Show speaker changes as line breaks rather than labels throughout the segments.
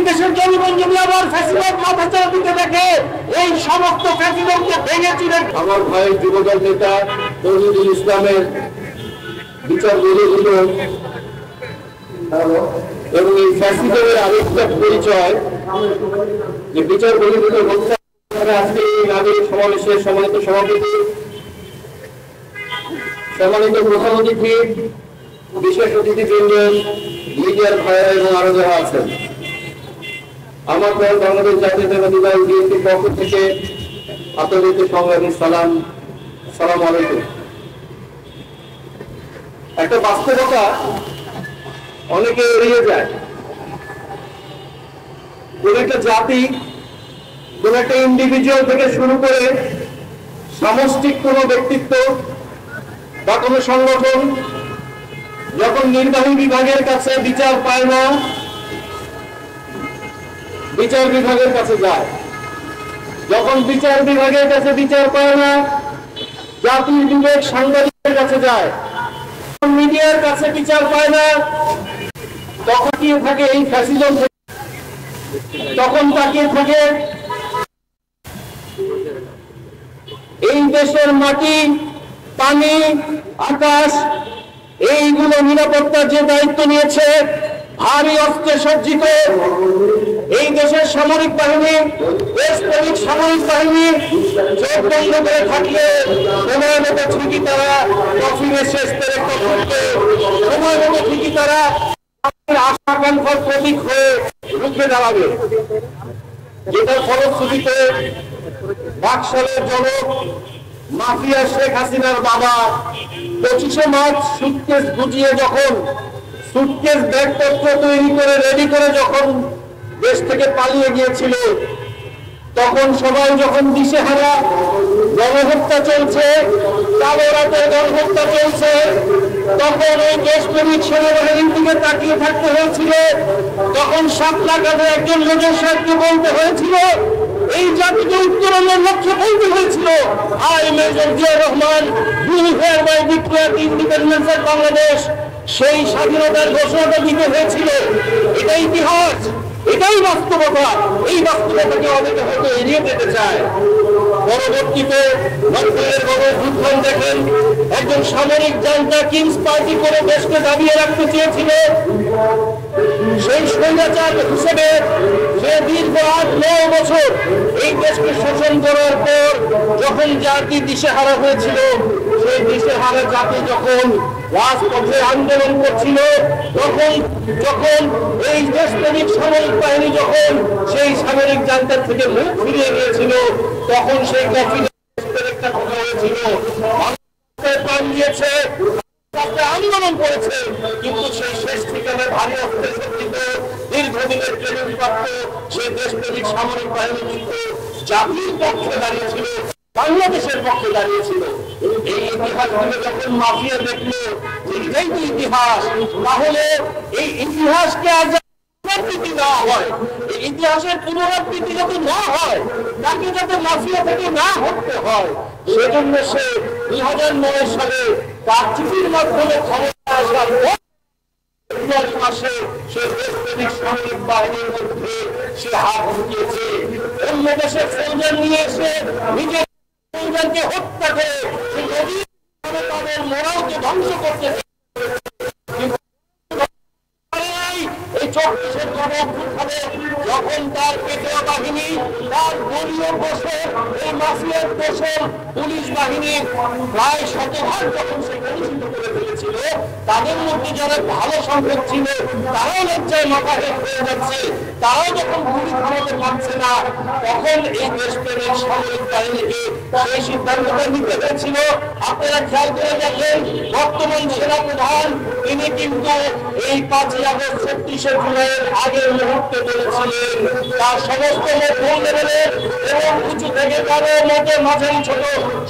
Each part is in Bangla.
দেশের জনগণ যদি আবার ফ্যাসিবাদ মাথাচাড়া দিতে দেখে, এই সমস্ত ফ্যাসিবাদকে ভেঙেছিলেন
আমার ভাই যুবদল নেতা তৌহিদুল ইসলামের বিচার বিরোধী এবং এই ফ্যাসিবাদের আরেকটা পরিচয় যে বিচার বিরোধী হত্যা। আজকে এই নাগরিক সমাবেশের সম্মানিত সভাপতি, সম্মানিত প্রধান অতিথি, বিশেষ অতিথিবৃন্দ, মিডিয়ার ভাইরা এবং আরো যারা আছেন, আমার দল বাংলাদেশ জাতীয়তাবাদী দল বিএনপির পক্ষ থেকে আপনাদেরকে সংগ্রামী সালাম আলাইকুম। একটা বাস্তবতা অনেকে এড়িয়ে যায়। কোন একটা জাতি, কোন একটা ইন্ডিভিজুয়াল থেকে শুরু করে সামষ্টিক কোন ব্যক্তিত্ব বা কোন সংগঠন যখন নির্বাহী বিভাগের কাছে বিচার পায় না, বিচার বিভাগের কাছে যায়। যখন বিচার বিভাগের কাছে বিচার পায় না, জাতির বিবেক সাংবাদিকের কাছে যায়। মিডিয়ার কাছে বিচার পায় না, তখন কি থাকে এই ফ্যাসিজম, তখন তাকিয়ে থাকে এই দেশের মাটি, পানি, আকাশ, এইগুলো নিরাপত্তার যে দায়িত্ব নিয়েছে ভারী অস্ত্রে সজ্জিত এই দেশের সামরিক বাহিনী, দেশপ্রেমিক সামরিক বাহিনী চোখ বন্ধ করে থাকলে সময় মতো ঠিকই তারা কফিনের শেষ পেরে করতে, সময় মতো ঠিকই তারা আশা আকাঙ্ক্ষার প্রতীক হয়ে রুখে দাঁড়াবে। যেটার ফলশ্রুতিতে বাকশালের জনক মাফিয়া শেখ হাসিনার বাবা 25শে মার্চ সুটকেস গুছিয়ে যখন সুটকেস ব্যাগপত্র তৈরি করে রেডি করে যখন দেশ থেকে পালিয়ে গিয়েছিল, তখন সবাই যখন দিশেহারা, গণহত্যা চলছে, কালো রাতের গণহত্যা চলছে, তখন এই দেশপ্রেমিক সেনাবাহিনীর দিকে তাকিয়ে থাকতে হয়েছিল। তখন শাপলা কাঁধে একজন মেজর সাহেবকে বলতে হয়েছিল, এই জাতিকে উত্তরণের লক্ষ্যে বলতে হয়েছিল, I major Ziaur Rahman do hereby declare independence of Bangladesh. সেই স্বাধীনতার ঘোষণাটা দিতে হয়েছিল। এটাই ইতিহাস, এটাই বাস্তবতা। এই বাস্তবতাকে অনেকে হয়তো এড়িয়ে যেতে চায়। পরবর্তীতে নব্বইয়ের গণঅভ্যুত্থান দেখেন, একজন সামরিক জান্তা কিংস পার্টি করে দেশকে দাবিয়ে রাখতে চেয়েছিল। সেই স্বৈরাচার হিসেবে সে দীর্ঘ 8-9 বছর এই দেশকে শোষণ করার পর যখন জাতি দিশেহারা হয়েছিল, সেই দিশেহারা জাতি যখন রাজপথে আন্দোলন করছিল, যখন এই দেশপ্রেমিক সামরিক বাহিনী যখন সেই সামরিক জান্তার থেকে মুখ ফিরিয়ে নিয়েছিল, তখন সেই একটা কথা হয়েছিল, প্রাণ দিয়েছে, আন্দোলন করেছে, কিন্তু সেই শেষ ঠিকানায় ভারী অস্ত্রে সজ্জিত দীর্ঘদিনের ট্রেনিং প্রাপ্ত সেই দেশপ্রেমিক সামরিক বাহিনী কিন্তু জাতির পক্ষে দাঁড়িয়েছিল, বাংলাদেশের পক্ষে দাঁড়িয়েছিল। এই ইতিহাসগুলো যখন মাফিয়া দেখলো এটাই তো ইতিহাস, তাহলে এই ইতিহাসকে আজ পুনরাবৃত্তি না হয়, এই ইতিহাসের পুনরাবৃত্তি যাতে না হয়, তাকে যাতে মাফিয়া থেকে না হতে হয়, সেজন্য সে 2009 সালে কারচুপির মাধ্যমে ক্ষমতা আসার মাসে সে দেশপ্রেমিক সামরিক বাহিনীর মধ্যে সে হাত ঢুকিয়েছে। অন্য দেশের ফৌজার নিয়ে এসে নিজের ফৌজারকে হত্যা করে তাদের মোড়ালকে ধ্বংস করতে যখন তার পেটোয়া বাহিনী, তার দলীয় বছর এই মাফিয়ার বছর পুলিশ বাহিনী প্রায় 100 যখন সে পরিচিত করে ফেলেছিল, তাদের মধ্যে যারা ভালো সংখ্যক ছিল তারাও লজ্জায় মাথা হেট হয়ে যাচ্ছে, তারাও যখন গুলি থামাতে পারছে না, তখন এই দেশপ্রেমিক সামরিক বাহিনীকে সেই সিদ্ধান্তটা নিতে হয়েছিল। আপনারা খেয়াল করে দেখেন, বর্তমান সেনাপ্রধান তিনি কিন্তু এই 5ই আগস্ট 36শে জুলাইয়ের আগের মুহূর্তে বলেছিলেন তার সমস্ত লেভেলের এবং উঁচু থেকে কারো মতো মাঝারি ছোট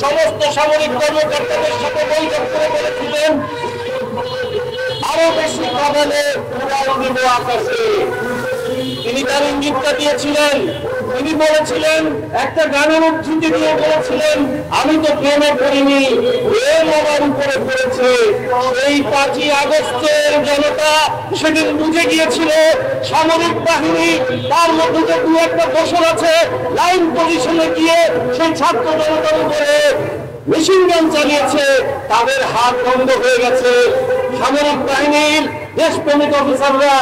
সমস্ত সামরিক কর্মকর্তাদের সাথে বৈঠক করে বলেছিলেন আরো বেশি কাঁদালে উড়াল দিব আকাশে। তিনি তার ইঙ্গিতটা দিয়েছিলেন তিনি বলেছিলেন, একটা গানের উদ্ধৃতি দিয়ে বলেছিলেন, আমি তো প্রেমে করিনি, প্রেম আমার উপরে পড়েছে। সেই 5ই আগস্টের জনতা সেদিন বুঝে গিয়েছিল সামরিক বাহিনী, তার মধ্যে যে দু একটা দোষর আছে, লাইন পজিশনে গিয়ে সেই ছাত্র জনতার উপরে মেশিন গান চালিয়েছে, তাদের হাত বন্ধ হয়ে গেছে। সামরিক বাহিনীর দেশপ্রেমিক অফিসাররা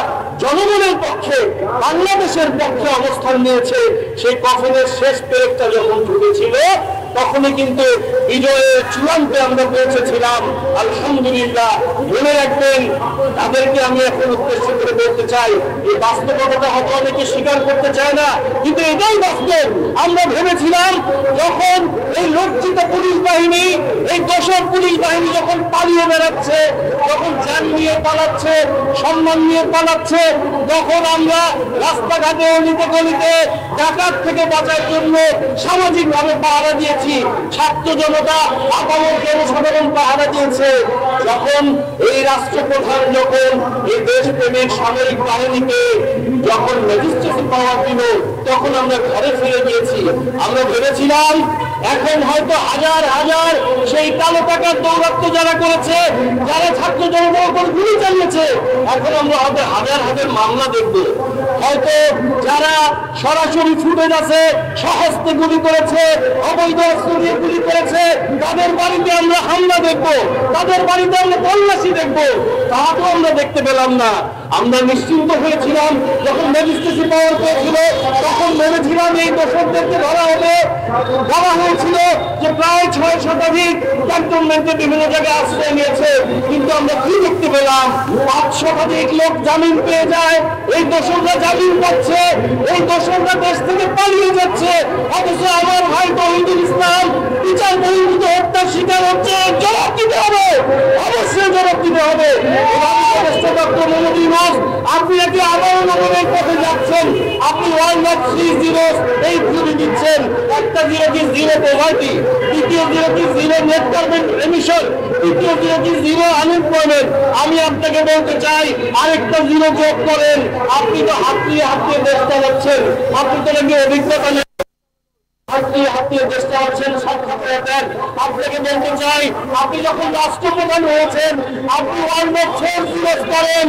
জনগণের পক্ষে, বাংলাদেশের পক্ষে অবস্থান নিয়েছে। সেই কফিনের শেষ পেরেকটা যখন ঢুকেছিল, তখনই কিন্তু বিজয়ের চূড়ান্তে আমরা পৌঁছেছিলাম। আলহামদুলিল্লাহ। মনে রাখবেন, তাদেরকে আমি এখন উদ্দেশ্য করে বলতে চাই, এই বাস্তবতাটা হয়তো অনেকে স্বীকার করতে চায় না, কিন্তু এটাই বাস্তব। আমরা ভেবেছিলাম যখন এই লজ্জিত পুলিশ বাহিনী, এই দোসর পুলিশ বাহিনী যখন পালিয়ে বেড়াচ্ছে, যখন যান নিয়ে পালাচ্ছে, সম্মান নিয়ে পালাচ্ছে, তখন আমরা রাস্তাঘাটে অলিতে গলিতে ডাকাত থেকে বাঁচার জন্য সামাজিকভাবে পাহারা দিয়েছি। ছাত্র জনতা, আপামর জনসাধারণ পাহারা দিয়েছে। যখন এই রাষ্ট্রপ্রধান যখন এই দেশপ্রেমিক সামরিক বাহিনীকে যখন ম্যাজিস্ট্রেসি পাওয়ার দিল, তখন আমরা ঘরে ফিরে গিয়েছি। আমরা ভেবেছিলাম এখন হয়তো হাজার হাজার সেই কালো টাকার দৌরাত্ম যারা করেছে, যারা ছাত্র জনতার উপর গুলি চালিয়েছে, এখন আমরা হয়তো হাজার হাজার মামলা দেখব। হয়তো যারা সরাসরি ফুটেজ আছে, সহস্তে গুলি করেছে, অবৈধ অস্ত্র দিয়ে গুলি করেছে, তাদের বাড়িতে আমরা হামলা দেখব, তাদের বাড়িতে আমরা তল্লাশি দেখব। তা তো আমরা দেখতে পেলাম না। আমরা নিশ্চিন্ত হয়েছিলাম যখন ম্যাজিস্ট্রেসি পাওয়ার পেয়েছিল, তখন ভেবেছিলাম এই দোষরদেরকে ধরা হবে। বলা হয়েছিল যে প্রায় 6 শতাধিক ক্যান্টনমেন্টে বিভিন্ন জায়গায় আশ্রয় নিয়েছে, কিন্তু আমরা কি দেখতে পেলাম? 5 শতাধিক লোক জামিন পেয়ে যায়। এই দোষররা জামিন পাচ্ছে, এই দোষররা দেশ থেকে পালিয়ে যাচ্ছে। অথচ আমার ভাই তৌহিদুল ইসলাম বিচার বহির্ভূত হত্যার শিকার হচ্ছে। জবাব দিতে হবে, অবশ্যই জবাব দিতে হবে। ডক্টর মোহাম্মদ ইউনূস, আপনি নাকি আবারও নবমের পথে যাচ্ছেন। আপনি 1 লাখ 3 জিরো এই জিরো দিচ্ছেন। একটা জিরো কি জিরো পভার্টি, দ্বিতীয় জিরো কি জিরো নেট কার্বন এমিশন, তৃতীয় জিরো কি জিরো আনএমপ্লয়মেন্ট। আমি আপনাকে বলতে চাই, আরেকটা জিরো যোগ করেন। আপনি তো হাতিয়ে দেশ চালাচ্ছেন, আপনি তো নাকি অভিজ্ঞতা নেই, হাতিয়ে দেশ চালাচ্ছেন, সব খাতায় দেন। আপনাকে বলতে চাই, আপনি যখন রাষ্ট্রপ্রধান হয়েছেন, আপনি 1 লাখ 4 জিরো করেন,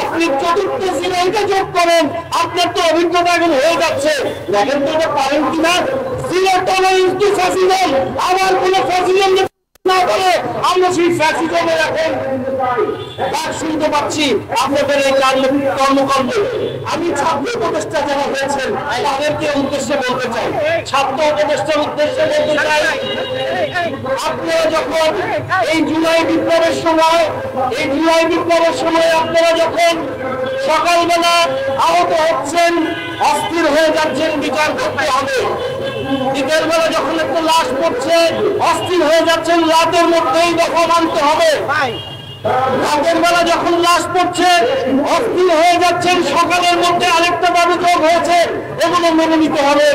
আপনি চতুর্থ জিরোটা যোগ করেন। আপনার তো অভিজ্ঞতা এখন হয়ে যাচ্ছে। দেখেন তো এটা পারেন কিনা। Zero tolerance two fascism. আবার কোন ফ্যাসিজম না করে আমরা সেই ফ্যাসিজমের এখন ডাক শুনতে পাচ্ছি আপনাদের এই কর্মকাণ্ড। আমি ছাত্র উপদেষ্টা যারা হয়েছেন তাদেরকে উদ্দেশ্যে বলতে চাই, ছাত্র উপদেষ্টার উদ্দেশ্যে বলতে চাই, আপনারা যখন এই জুলাই বিপ্লবের সময় আপনারা যখন সকালবেলা আহত হচ্ছেন, অস্থির হয়ে যাচ্ছেন, বিচার করতে হবে। বিকেল বেলা যখন একটা লাশ পড়ছে, অস্থির হয়ে যাচ্ছেন, রাতের মধ্যেই দখল আনতে হবে। রাতের বেলা যখন লাশ পড়ছে, অস্থির হয়ে যাচ্ছেন, সকালের মধ্যে আরেকটা দাবি যোগ হয়েছে, এগুলো মেনে নিতে হবে।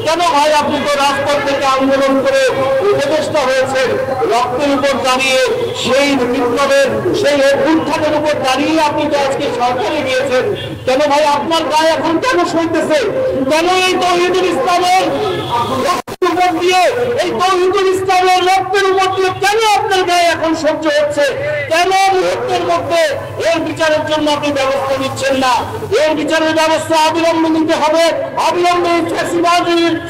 কেন ভাই, আপনি তো রাজপথ থেকে আন্দোলন করে উপদেষ্টা হয়েছেন, রক্তের উপর দাঁড়িয়ে, সেই বিপ্লবের সেই অভ্যুত্থানের উপর দাঁড়িয়ে আপনি তো আজকে সরকারে গিয়েছেন। কেন ভাই আপনার গায়ে এখন কেন সইতেছে? কেন এই তৌহিদুল ইসলামের উপর দিয়ে, এই তৌহিদুল ইসলামের রক্তের উপর দিয়ে কেন আপনার গায়ে এখন সহ্য হচ্ছে? কেন মুহূর্তের মধ্যে এর বিচারের জন্য আপনি ব্যবস্থা নিচ্ছেন না? এর বিচারের ব্যবস্থা অবিলম্বে নিতে হবে। অবিলম্বে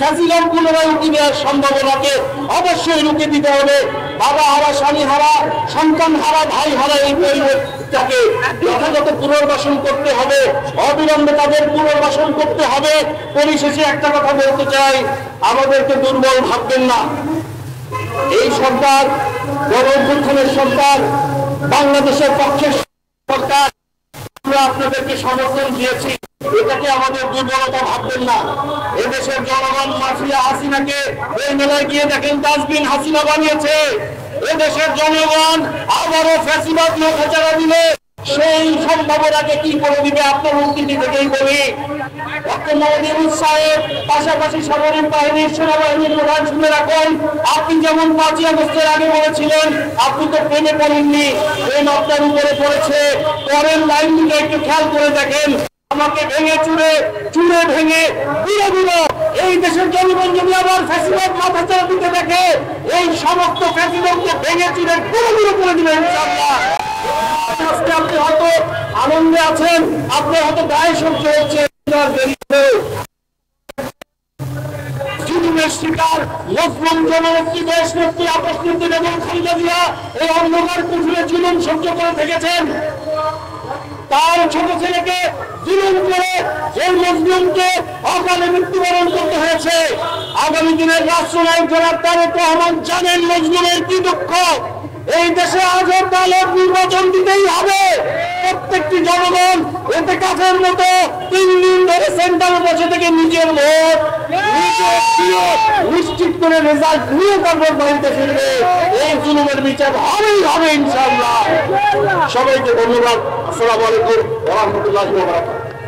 ফ্যাসিজম পুনরায় রুখে দেওয়ার সম্ভাবনাকে অবশ্যই রুখে দিতে হবে। বাবা হারা, স্বামী হারা, সন্তান হারা, ভাই হারা এই পরিবারটাকে যথাযথ পুনর্বাসন করতে হবে। অবিলম্বে তাদের পুনর্বাসন করতে হবে। পরিশেষে একটা কথা বলতে চাই, আমাদেরকে দুর্বল ভাববেন না। এই সরকার গণ-অভ্যুত্থানের সরকার, বাংলাদেশের পক্ষের সরকার, আমরা আপনাদেরকে সমর্থন দিয়েছি। এটাকে আমাদের দুর্বলতা ভাববেন না। এদেশের জনগণ মাফিয়া হাসিনাকে এই মেলায় গিয়ে দেখেন ডাস্টবিন হাসিনা বানিয়েছে। এদেশের জনগণ আবারও ফ্যাসিবাদ নৌকাচারা দিলে সেই সম্ভাবনাকে কি করে দিবে আপনার উন্নতি থেকেই বলি। ডক্টর মোহাম্মদ ইউনূস সাহেব, পাশাপাশি সামরিক বাহিনীর, সেনাবাহিনীর প্রধান, শুনে রাখুন, আপনি যেমন 5ই আগস্টের আগে বলেছিলেন আপনি তো প্রেমে পড়েননি, প্রেম আপনার উপরে পড়েছে। পরের লাইনগুলো একটু খেয়াল করে দেখেন, আমাকে ভেঙে চুরে ভেঙে গুঁড়ো
এই দেশের জনগণ যদি আবার ফ্যাসিবাদ মাথাচাড়া দিতে দেখে, এই সমস্ত ফ্যাসিবাদকে ভেঙে চুরে পুরোপুরি করে দিবেন ইনশাআল্লাহ। আজকে আপনি হয়তো আনন্দে আছেন, আপনার হয়তো গায়ে সহ্য হচ্ছে, জুলুমের শিকার মুসলিম জননেত্রী দেশ নেত্রী আপস নেত্রী এবং খালেদা জিয়া এই অন্ধকার কুঠুরে জুলুম সহ্য করে থেকেছেন। তার ছোট ছেলেকে জুলুম করে সেই মজলুমকে অকালে মৃত্যুবরণ করতে হয়েছে। আগামী দিনের রাষ্ট্রনায়ক জনাব তারেক রহমান জানেন মজলুমের কি দুঃখ। এই দেশে আজও দলের নির্বাচন দিতেই হবে। প্রত্যেকটি জনগণ এতে কাঠের মতো 3 দিন ধরে সেন্টারে বসে থেকে নিজের ভোট নিশ্চিত করে রেজাল্ট নিয়ে তারপর বাড়িতে ফিরবে। এই জুলুমের বিচার হবেই হবে ইনশাআল্লাহ। সবাইকে ধন্যবাদ। আসসালামু আলাইকুম ওয়া রাহমাতুল্লাহি ওয়া বারাকাতুহু।